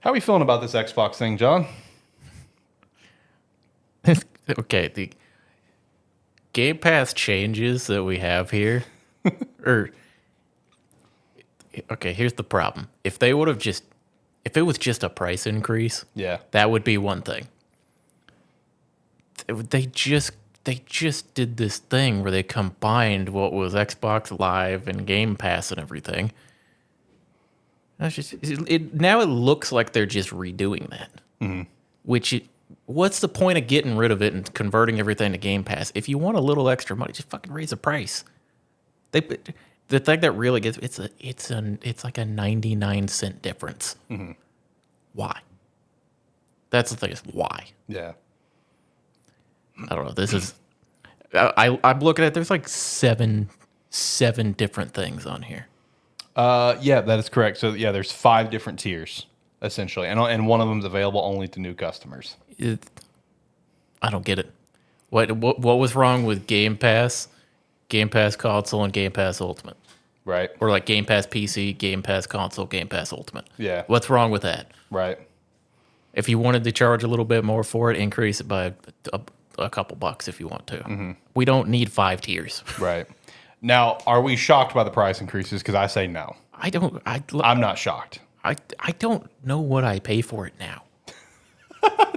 How are we feeling about this Xbox thing, John? Okay, the Game Pass changes that we have here, or okay, here's the problem. If they would have just, if it was just a price increase, Yeah. that would be one thing. They just did this thing where they combined what was Xbox Live and Game Pass and everything. That's just now it looks like they're just redoing that. What's the point of getting rid of it and converting everything to Game Pass? If you want a little extra money, just fucking raise the price. The thing that really gets it's like a 99-cent difference. Why? That's the thing, is why? Yeah. I don't know. This is I'm looking at, there's like seven different things on here. Yeah, that is correct. So yeah, there's 5 different tiers essentially, and one of them is available only to new customers. I don't get it. What was wrong with Game Pass Console, and Game Pass Ultimate? Right. Or like Game Pass PC, Game Pass Console, Game Pass Ultimate. Yeah. What's wrong with that? Right. If you wanted to charge a little bit more for it, increase it by a couple bucks if you want to. We don't need 5 tiers. Right. Now, are we shocked by the price increases? Because I say no. I'm not shocked. I don't know what I pay for it now.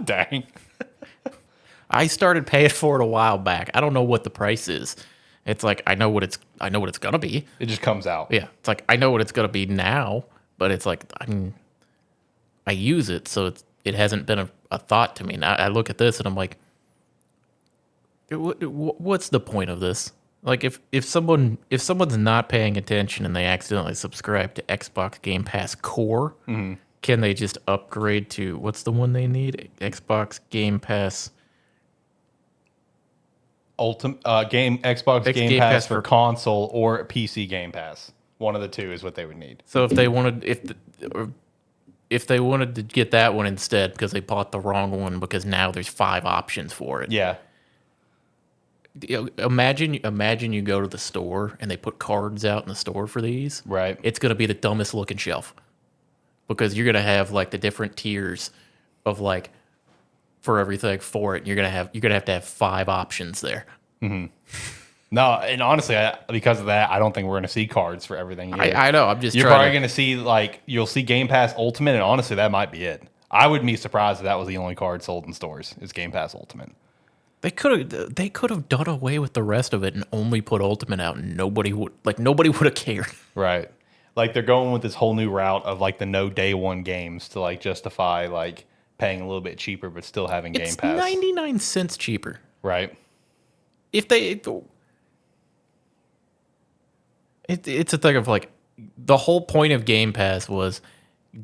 Dang. I started paying for it a while back. I don't know what the price is. It's like I know what it's gonna be. It just comes out. Yeah, it's like I know what it's gonna be now, but it's like I use it, so it hasn't been a thought to me. Now I look at this and I'm like, what's the point of this? Like if someone's not paying attention and they accidentally subscribe to Xbox Game Pass Core, can they just upgrade to what's the one they need? Xbox Game Pass. Xbox Game Pass for console or PC Game Pass. One of the two is what they would need. So if they wanted to get that one instead because they bought the wrong one, because now there's 5 options for it. Yeah. Imagine you go to the store and they put cards out in the store for these. Right. It's going to be the dumbest looking shelf, because you're going to have like the different tiers of like for everything for it. You're going to have 5 options there. No, and honestly, because of that, I don't think we're going to see cards for everything. I know. I'm just You're trying probably going to see, like, you'll see Game Pass Ultimate, and honestly, that might be it. I would be surprised if that was the only card sold in stores, is Game Pass Ultimate. They could have done away with the rest of it and only put Ultimate out, and nobody would have cared. Right. Like, they're going with this whole new route of, like, the no day one games to, like, justify, like, paying a little bit cheaper but still having Game Pass. 99 cents cheaper. Right. It's a thing of like, the whole point of Game Pass was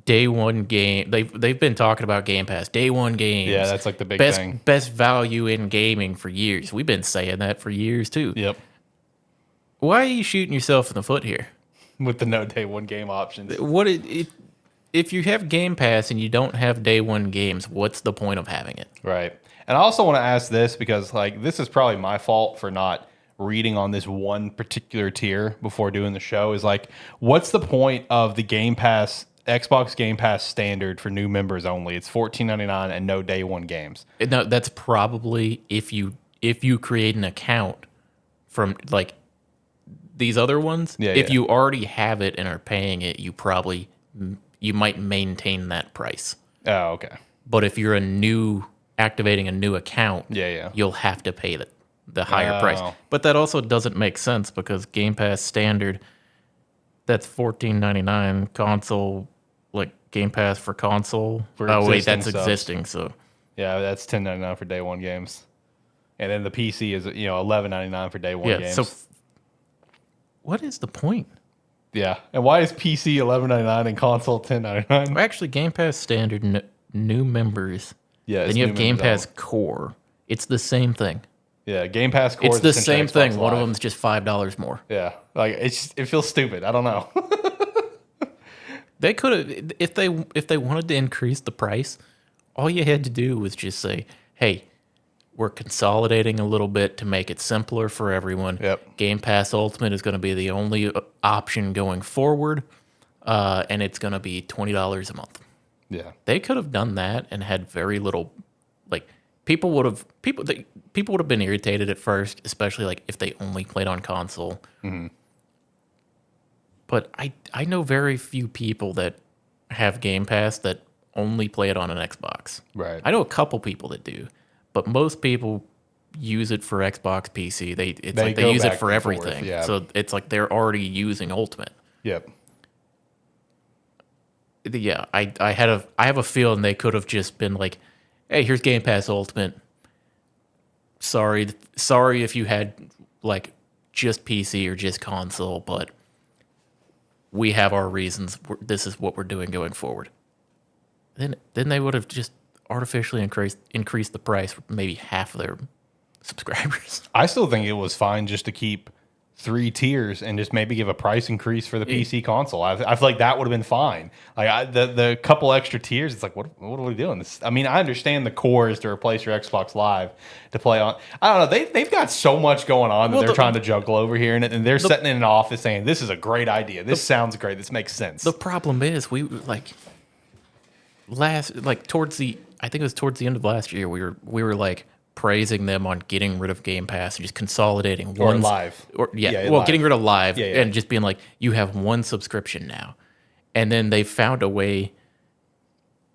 day one game. They've been talking about Game Pass, day one games. Yeah, that's like the big thing. Best value in gaming for years. We've been saying that for years too. Yep. Why are you shooting yourself in the foot here? With the no day one game options. If you have Game Pass and you don't have day one games, what's the point of having it? Right. And I also want to ask this, because like this is probably my fault for not reading on this one particular tier before doing the show, is like, what's the point of the Game Pass, Xbox Game Pass standard for new members only? It's $14.99 and no day one games. No, that's probably if you create an account from like these other ones. Yeah, if you already have it and are paying it, you might maintain that price. Oh, okay. But if you're activating a new account, you'll have to pay the higher price. But that also doesn't make sense, because Game Pass standard, that's $14.99. Console, like Game Pass for console. That's existing. So yeah, that's $10.99 for day one games, and then the PC is $11.99 for day one games. So what is the point? Yeah, and why is PC $11.99 and console $10.99? Actually, Game Pass standard new members. Yeah, then you have Game Pass Core. It's the same thing. Yeah, Game Pass Core. It's the same thing. One of them is just $5 more. Yeah, like it feels stupid. I don't know. They could have, if they wanted to increase the price, all you had to do was just say, "Hey, we're consolidating a little bit to make it simpler for everyone. Yep. Game Pass Ultimate is going to be the only option going forward, and it's going to be $20 a month." Yeah. They could have done that and had very little, like people would have been irritated at first, especially like if they only played on console. But I know very few people that have Game Pass that only play it on an Xbox. Right. I know a couple people that do, but most people use it for Xbox PC. They go use it back for and forth, everything. yeah. So it's like they're already using Ultimate. Yep. Yeah, I have a feeling they could have just been like, "Hey, here's Game Pass Ultimate. Sorry if you had like just PC or just console, but we have our reasons. This is what we're doing going forward." Then they would have just artificially increased the price for maybe half of their subscribers. I still think it was fine just to keep 3 tiers and just maybe give a price increase for the PC console. I feel like that would have been fine. Like the couple extra tiers, it's like what are we doing? I mean, I understand the core is to replace your Xbox Live to play on. I don't know. They've got so much going on that they're trying to juggle over here, and they're sitting in an office saying this is a great idea. This sounds great. This makes sense. The problem is we towards the end of last year we were like praising them on getting rid of Game Pass and just consolidating one Live. Live. Getting rid of Live and just being like, you have one subscription now. And then they found a way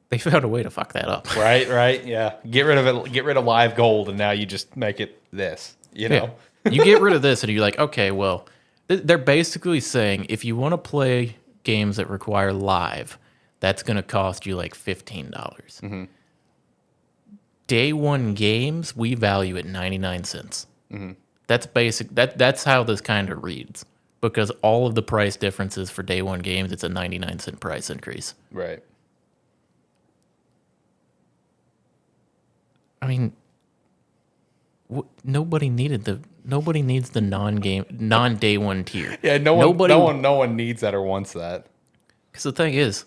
to fuck that up. Right, yeah. Get rid of it, get rid of Live Gold, and now you just make it this, you know? Yeah. You get rid of this and you're like, okay, well, they're basically saying if you want to play games that require Live, that's going to cost you like $15. Day one games, we value at 99 cents. That's basic. That's how this kind of reads, because all of the price differences for day one games, it's a 99-cent price increase. Right. I mean, nobody needs the non-day one tier. Yeah, no one needs that or wants that. Because the thing is,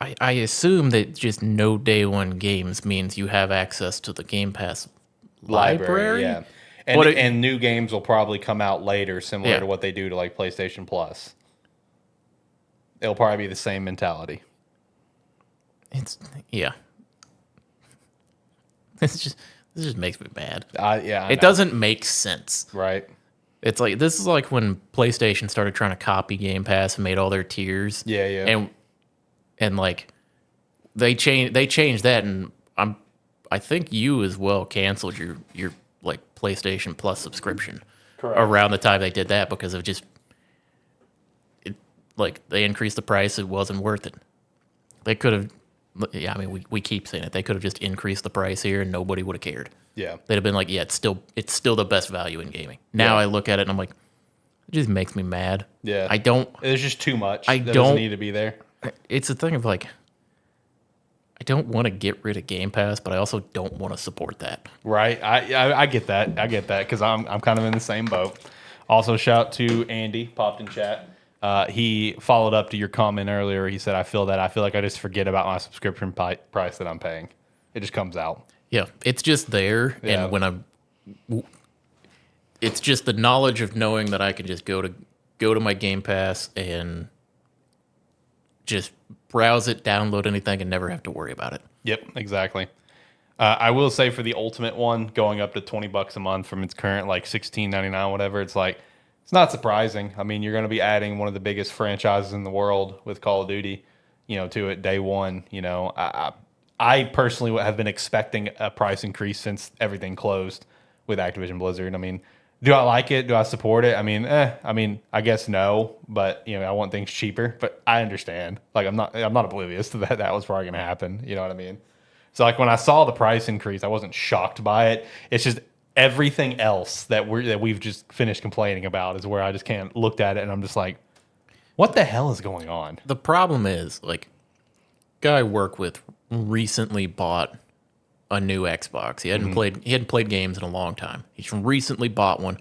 I assume that just no day one games means you have access to the Game Pass library. Yeah. And new games will probably come out later, similar to what they do to like PlayStation Plus. It'll probably be the same mentality. This just makes me mad. It doesn't make sense. Right. It's like, this is like when PlayStation started trying to copy Game Pass and made all their tiers. Yeah. And like they changed that, and I think you as well canceled your like PlayStation Plus subscription. Correct. Around the time they did that, because of just they increased the price. It wasn't worth it. They could have. Yeah, I mean, we keep saying it. They could have just increased the price here, and nobody would have cared. Yeah, they'd have been like, yeah, it's still the best value in gaming. Now I look at it and I'm like, it just makes me mad. Yeah, I don't. There's just too much. That doesn't need to be there. It's a thing of like, I don't want to get rid of Game Pass, but I also don't want to support that. Right. I get that. I get that because I'm kind of in the same boat. Also, shout to Andy, popped in chat. He followed up to your comment earlier. He said, I feel like I just forget about my subscription price that I'm paying. It just comes out. Yeah, it's just there. Yeah. And when it's just the knowledge of knowing that I can just go to my Game Pass and just browse it, download anything, and never have to worry about it. Yep, exactly. I will say for the Ultimate one, going up to $20 a month from its current like $16.99, whatever, it's like, it's not surprising. I mean, you're going to be adding one of the biggest franchises in the world with Call of Duty, to it day one. I personally have been expecting a price increase since everything closed with Activision Blizzard. I mean, do I like it? Do I support it? I mean, I guess no, but I want things cheaper. But I understand. Like, I'm not oblivious to that. That was probably going to happen. You know what I mean? So like when I saw the price increase, I wasn't shocked by it. It's just everything else that we've just finished complaining about is where I just can't looked at it and I'm just like, what the hell is going on? The problem is, like, guy I work with recently bought a new Xbox. He hadn't played games in a long time. He recently bought one.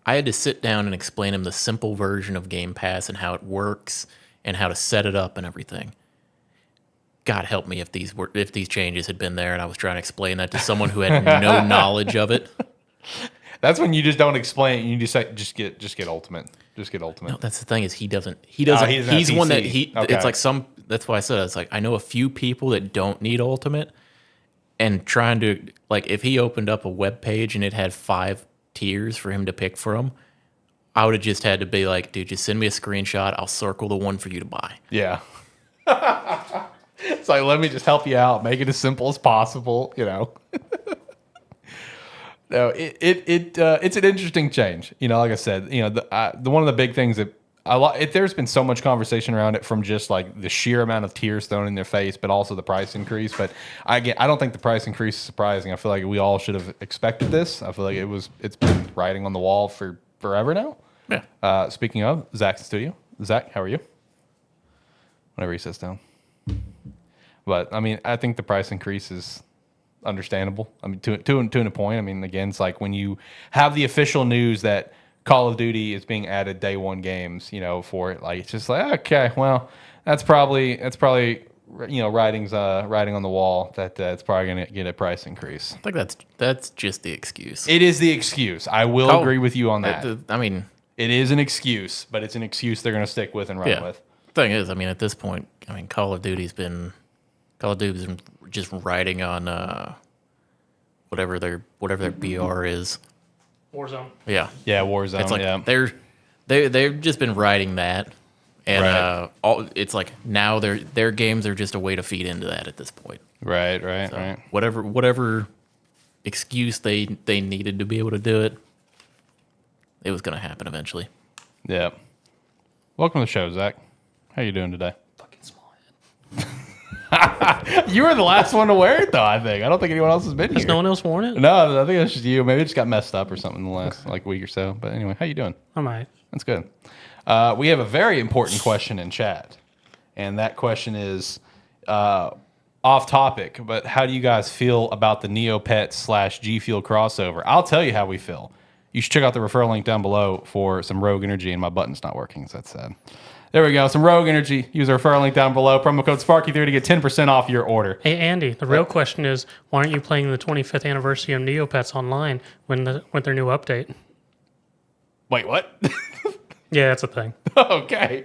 I had to sit down and explain him the simple version of Game Pass and how it works and how to set it up and everything. God help me if these changes had been there and I was trying to explain that to someone who had no knowledge of it. That's when you just don't explain it. You just say, just get Ultimate. Just get Ultimate. No, that's the thing is he doesn't. He's He's one that Okay. It's like some that's why I said it's like I know a few people that don't need Ultimate, and trying to like if he opened up a web page and it had 5 tiers for him to pick from, I would have just had to be like, dude, just send me a screenshot. I'll circle the one for you to buy. Yeah. It's like, let me just help you out, make it as simple as possible, you know. No, it's an interesting change. You know, like I said, you know, the one of the big things that there's been so much conversation around it from just like the sheer amount of tears thrown in their face, but also the price increase. But I don't think the price increase is surprising. I feel like we all should have expected this. I feel like it's been writing on the wall for forever now. Yeah. Speaking of, Zach's in studio. Zach, how are you? Whenever he sits down. But I mean, I think the price increase is understandable. I mean, to a point. I mean, again, it's like when you have the official news that Call of Duty is being added day one games, you know, for it. Like it's just like, okay, well, that's probably you know, writing on the wall that it's probably going to get a price increase. I think that's just the excuse. It is the excuse. I will agree with you on that. I mean, it is an excuse, but it's an excuse they're going to stick with and run with. Thing is, I mean, at this point, I mean, Call of Duty's been just riding on whatever their BR is. Warzone. Yeah. Yeah, Warzone. It's like yeah. they've just been riding that, and Right. it's like now their games are just a way to feed into that at this point. Right. So whatever excuse they needed to be able to do it, it was going to happen eventually. Yeah. Welcome to the show, Zach. How you doing today? Fucking small head. You were the last one to wear it, though. I think. I don't think anyone else has been Has here. no one else worn it? No, I think it's just you. Maybe it just got messed up or something in the last like week or so. But anyway, how you doing? I might. That's good. We have a very important question in chat, and that question is off topic. But how do you guys feel about the Neopets / G Fuel crossover? I'll tell you how we feel. You should check out the referral link down below for some Rogue Energy, and my button's not working, so that's sad. There we go. Some Rogue Energy. Use the referral link down below. Promo code Sparky3 to get 10% off your order. Hey, Andy, the real question is, why aren't you playing the 25th anniversary of Neopets online with their new update? Wait, what? Yeah, that's a thing. Okay.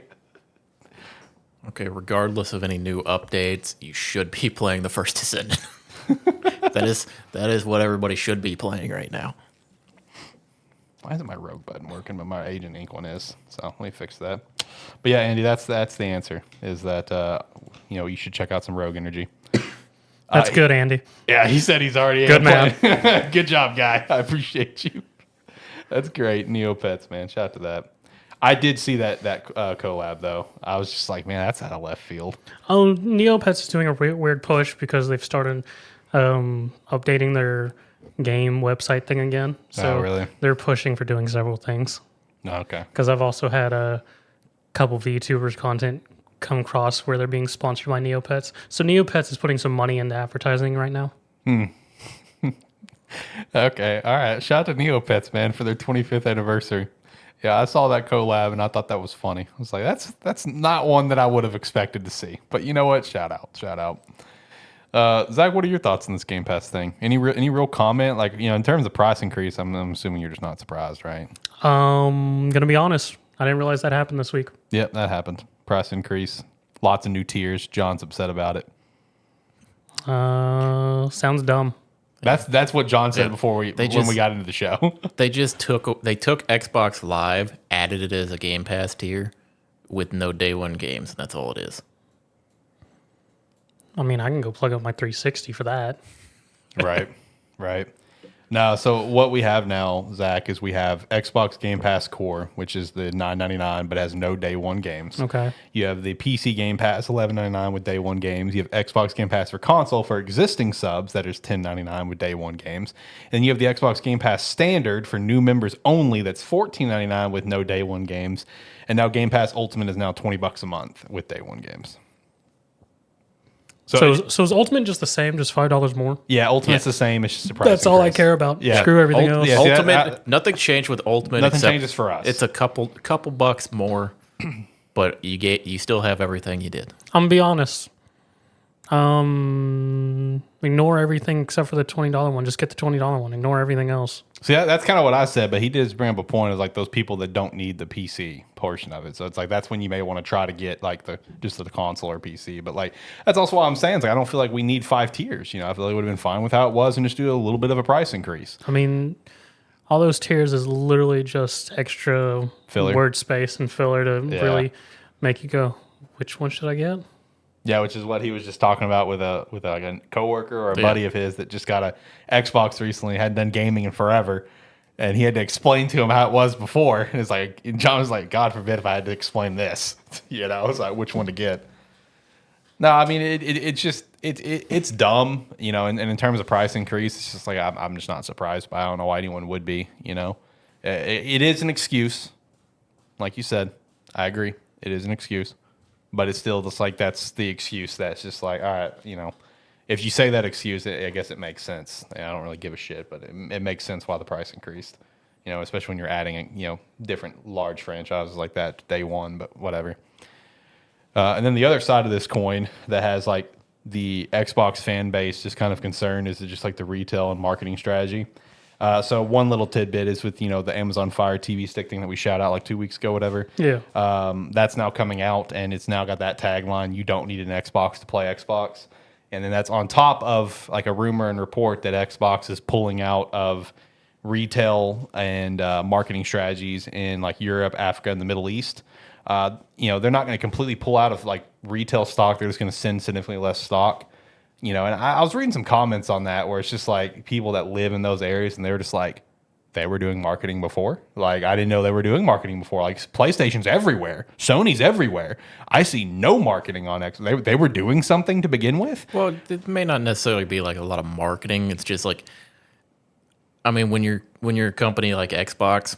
Okay, regardless of any new updates, you should be playing the First Descendant. that is what everybody should be playing right now. Why isn't my Rogue button working, but my Agent Ink one is? So let me fix that. But yeah, Andy, that's the answer. Is that you should check out some Rogue Energy. That's good, Andy. Yeah, he said he's already Good man. Good job, guy. I appreciate you. That's great, Neopets, man. Shout out to that. I did see that collab though. I was just like, man, that's out of left field. Oh, Neopets is doing a weird push because they've started updating their game website thing again. So really? They're pushing for doing several things. Okay. Because I've also had a couple VTubers content come across where they're being sponsored by Neopets. So Neopets is putting some money into advertising right now. Okay. All right. Shout out to Neopets, man, for their 25th anniversary. Yeah, I saw that collab and I thought that was funny. I was like, that's not one that I would have expected to see. But you know what? Shout out. Zach, what are your thoughts on this Game Pass thing? Any real comment? Like, in terms of price increase, I'm assuming you're just not surprised, right? Gonna be honest, I didn't realize that happened this week. Yep, that happened. Price increase. Lots of new tiers. John's upset about it. Sounds dumb. That's what John said before when we got into the show. They took Xbox Live, added it as a Game Pass tier with no day one games, and that's all it is. I mean, I can go plug up my 360 for that. Right. No, so what we have now, Zach, is we have Xbox Game Pass Core, which is the $9.99 but has no day one games. Okay. You have the PC Game Pass $11.99 with day one games. You have Xbox Game Pass for console for existing subs that is $10.99 with day one games. And you have the Xbox Game Pass Standard for new members only that's $14.99 with no day one games. And now Game Pass Ultimate is now $20 a month with day one games. So is Ultimate just the same, just $5 more? Yeah, Ultimate's the same. It's just a price That's all I increase. care about. Yeah. Screw everything else. Yeah, see, Ultimate, nothing changed with Ultimate. Nothing except changes for us. It's a couple bucks more, but you still have everything you did. I'm gonna be honest. Ignore everything except for the $20 one. Just get the $20 one. Ignore everything else. See, that's kind of what I said, but he did bring up a point of like those people that don't need the PC portion of it. So it's like that's when you may want to try to get like just the console or PC. But like that's also why I'm saying it's like I don't feel like we need 5 tiers. I feel like it would have been fine with how it was and just do a little bit of a price increase. I mean, all those tiers is literally just extra Filler. word space and filler to really make you go, which one should I get? Yeah, which is what he was just talking about with like a coworker or a buddy of his that just got a Xbox recently, hadn't done gaming in forever, and he had to explain to him how it was before. And it's like, and John was like, God forbid if I had to explain this, it's like which one to get. No, I mean it's dumb, and in terms of price increase, it's just like I'm just not surprised, but I don't know why anyone would be, it is an excuse, like you said. I agree, it is an excuse. But it's still just like that's the excuse that's just like, all right, if you say that excuse, I guess it makes sense. I don't really give a shit, but it makes sense why the price increased, especially when you're adding, different large franchises like that to day one, but whatever. And then the other side of this coin that has like the Xbox fan base just kind of concerned is just like the retail and marketing strategy. So one little tidbit is with, the Amazon Fire TV stick thing that we shout out like 2 weeks ago, whatever. Yeah. That's now coming out, and it's now got that tagline, you don't need an Xbox to play Xbox. And then that's on top of like a rumor and report that Xbox is pulling out of retail and marketing strategies in like Europe, Africa, and the Middle East. They're not going to completely pull out of like retail stock. They're just going to send significantly less stock. And I was reading some comments on that where it's just like people that live in those areas and they were just like, they were doing marketing before. Like, I didn't know they were doing marketing before. Like, PlayStation's everywhere. Sony's everywhere. I see no marketing on X. They were doing something to begin with. Well, it may not necessarily be like a lot of marketing. It's just like, I mean, when you're a company like Xbox,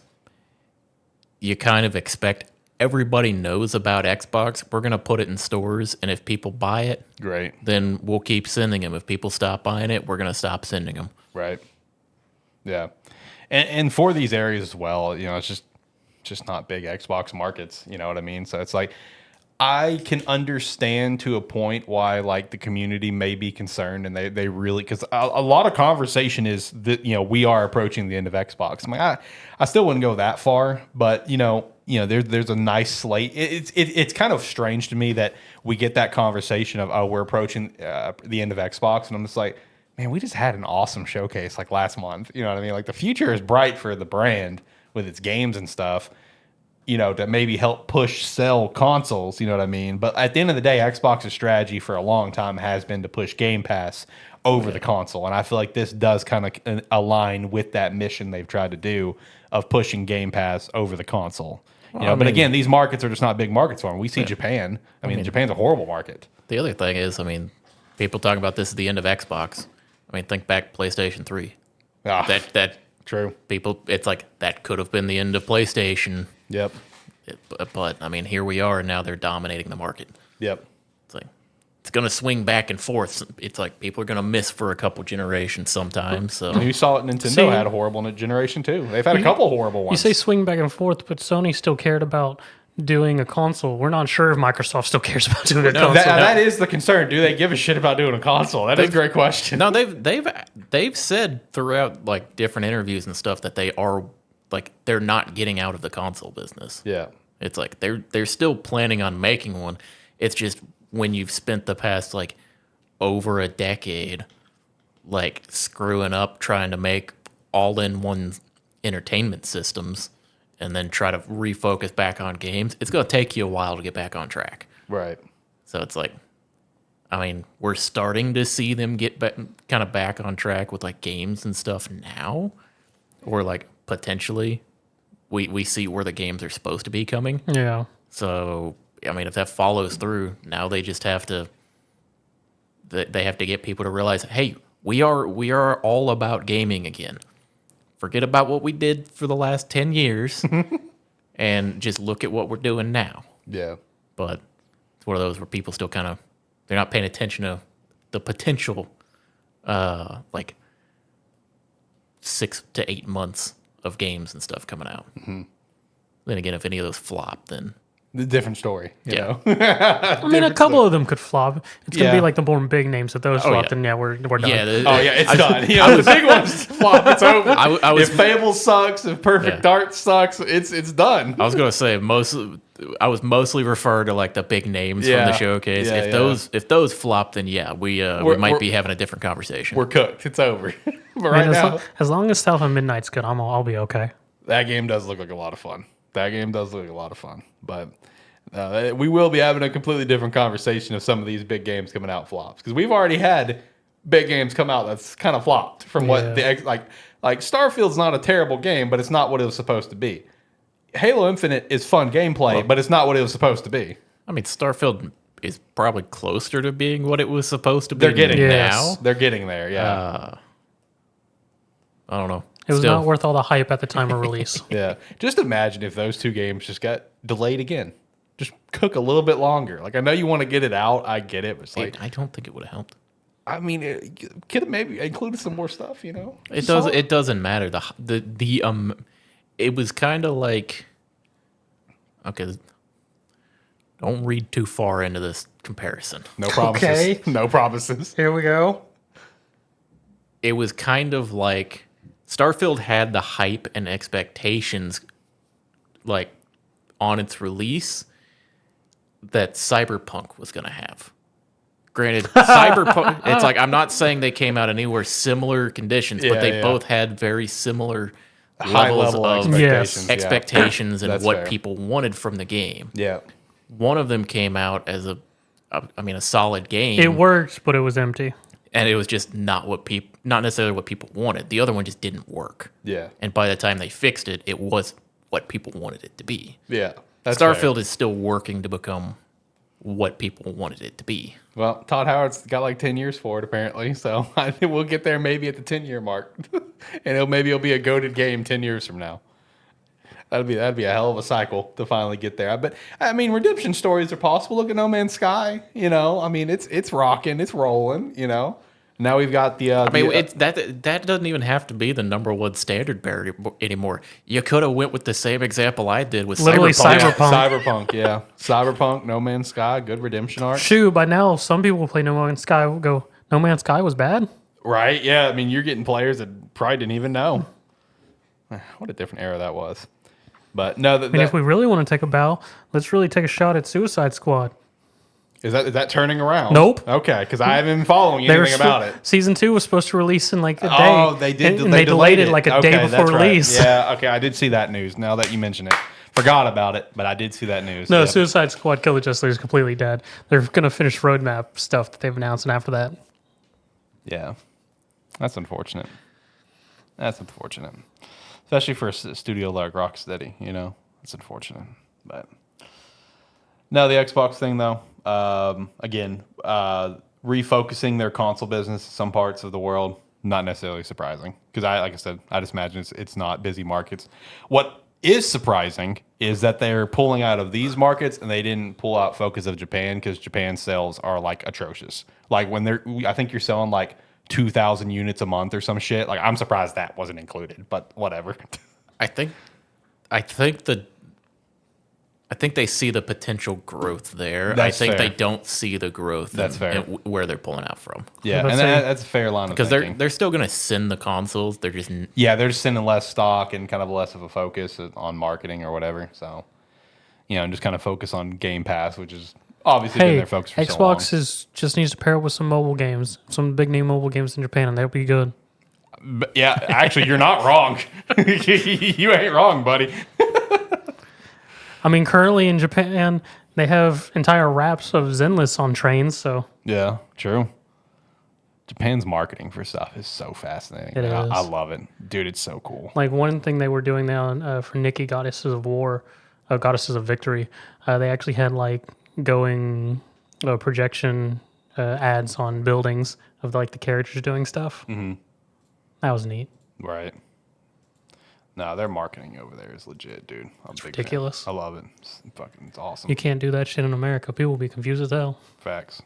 you kind of expect everybody knows about Xbox. We're going to put it in stores, and if people buy it, great, then we'll keep sending them. If people stop buying it, we're going to stop sending them. Right. Yeah. And for these areas as well, it's just not big Xbox markets. You know what I mean? So it's like, I can understand to a point why like the community may be concerned, and they really, because a lot of conversation is that we are approaching the end of Xbox. I'm like, I still wouldn't go that far, but there's a nice slate. It's kind of strange to me that we get that conversation of we're approaching the end of Xbox, and I'm just like, man, we just had an awesome showcase like last month. You know what I mean? Like the future is bright for the brand with its games and stuff. To maybe help push sell consoles, you know what I mean? But at the end of the day, Xbox's strategy for a long time has been to push Game Pass over the console. And I feel like this does kind of align with that mission they've tried to do of pushing Game Pass over the console. But again, these markets are just not big markets for them. We see Japan. I mean, Japan's a horrible market. The other thing is, people talk about this at the end of Xbox. Think back PlayStation 3. That true. People, it's like that could have been the end of PlayStation. Yep. But here we are, and now they're dominating the market. Yep. It's like it's going to swing back and forth. It's like people are going to miss for a couple generations sometimes. So you saw it. Nintendo had a horrible generation too. They've had a couple horrible ones. You say swing back and forth, but Sony still cared about doing a console. We're not sure if Microsoft still cares about doing a console. That is the concern. Do they give a shit about doing a console? That is a great question. No, they've said throughout like different interviews and stuff that they are like they're not getting out of the console business. Yeah. It's like they're still planning on making one. It's just when you've spent the past like over a decade like screwing up trying to make all-in-one entertainment systems and then try to refocus back on games, it's going to take you a while to get back on track. Right. So it's like, we're starting to see them get kind of back on track with like games and stuff now, or like potentially we see where the games are supposed to be coming. Yeah. So, if that follows through, now they just have to, they have to get people to realize, hey, we are all about gaming again. Forget about what we did for the last 10 years and just look at what we're doing now. Yeah. But it's one of those where people still kind of, they're not paying attention to the potential, like 6 to 8 months of games and stuff coming out. Mm-hmm. Then again, if any of those flop, then The different story, you Yeah. know. I mean, a couple of them could flop. It's gonna Yeah. be like the more big names. If those flop, yeah. then we're done. Yeah. Oh yeah, it's done. You know, the big ones flop. It's over. I was if Fable sucks, if Perfect Yeah. Dark sucks, it's done. I was gonna say I was mostly referring to like the big names from Yeah. the showcase. Yeah, if those flop, then yeah, we might be having a different conversation. We're cooked. It's over. But I right mean, now, as long as South of Midnight's good, I'll be okay. that game does look like a lot of fun. But we will be having a completely different conversation if some of these big games coming out flops, because we've already had big games come out that's kind of flopped from what like Starfield's not a terrible game, but it's not what it was supposed to be. Halo Infinite is fun gameplay, but it's not what it was supposed to be. I mean, Starfield is probably closer to being what it was supposed to be. They're getting Yes. They're getting there. Yeah. I don't know. It was Still, not worth all the hype at the time of release. Yeah. Just imagine if those two games just got delayed again. Just cook a little bit longer. Like, I know you want to get it out. I get it. But it's like, I don't think it would have helped. I mean, could have maybe included some more stuff, you know? It does. It doesn't matter. It was kind of like, okay, don't read too far into this comparison. No promises. Okay. No promises. Here we go. It was kind of like Starfield had the hype and expectations like on its release that Cyberpunk was going to have. Granted, Cyberpunk, it's like, I'm not saying they came out anywhere similar conditions, but they both had very similar High levels level of expectations. Yeah. expectations and That's what fair. people wanted from the game. Yeah. One of them came out as a solid game. It worked, but it was empty. And it was just not necessarily what people wanted. The other one just didn't work. Yeah. And by the time they fixed it, it was what people wanted it to be. Yeah. That's Starfield fair. is still working to become what people wanted it to be. Well, Todd Howard's got like 10 years for it, apparently. So I think we'll get there maybe at the 10-year mark. And maybe it'll be a goated game 10 years from now. That'd be a hell of a cycle to finally get there. But I mean, redemption stories are possible. Look at No Man's Sky. You know, I mean, it's rocking, it's rolling. You know, now we've got the. That doesn't even have to be the number one standard bearer anymore. You could have went with the same example I did with Literally Cyberpunk. Cyberpunk, yeah, Cyberpunk, No Man's Sky, good redemption arc. Shoot, by now some people who play No Man's Sky will go, No Man's Sky was bad? Right? Yeah, I mean, you're getting players that probably didn't even know. What a different era that was. But no, I mean, if we really want to take a bow, let's really take a shot at Suicide Squad. is that turning around? Nope. Okay, because I haven't been following They were anything about it. Season 2 was supposed to release in like a day. Oh, they did. And they delayed it like a Okay, day before that's right. release. Yeah, okay, I did see that news. Now that you mention it, forgot about it, but I did see that news. No, Yep. Suicide Squad Kill the Justice League is completely dead. They're going to finish roadmap stuff that they've announced, and after that, Yeah, that's unfortunate. Especially for a studio like Rocksteady. You know, it's unfortunate. But no, the Xbox thing though. Again, refocusing their console business in some parts of the world, not necessarily surprising, because like I said, I just imagine it's not busy markets. What is surprising is that they're pulling out of these markets and they didn't pull out focus of Japan, because Japan's sales are like atrocious. Like I think you're selling like 2,000 units a month or some shit. Like, I'm surprised that wasn't included, but whatever. I think they see the potential growth there. That's I think fair. they don't see the growth That's fair. in where they're pulling out from. Yeah, Let's and say- that's a fair line of Because thinking. they're still going to send the consoles. They're just Yeah, they're just sending less stock and kind of less of a focus on marketing or whatever. So, and just kind of focus on Game Pass, which is obviously been hey, their focus for so long. Xbox just needs to pair up with some mobile games, some big name mobile games in Japan, and they'll be good. But yeah, actually, you're not wrong. You ain't wrong, buddy. I mean, currently in Japan, they have entire wraps of Zenless on trains, so Yeah, true. Japan's marketing for stuff is so fascinating. It man. is. I love it. Dude, it's so cool. like one thing they were doing now for Nikki Goddesses of War, Goddesses of Victory, they actually had like going projection ads on buildings of like the characters doing stuff. Mm-hmm. That was neat. Right. No, their marketing over there is legit, dude. I'm a big fan. ridiculous. I love it. It's awesome. You can't do that shit in America. People will be confused as hell. Facts.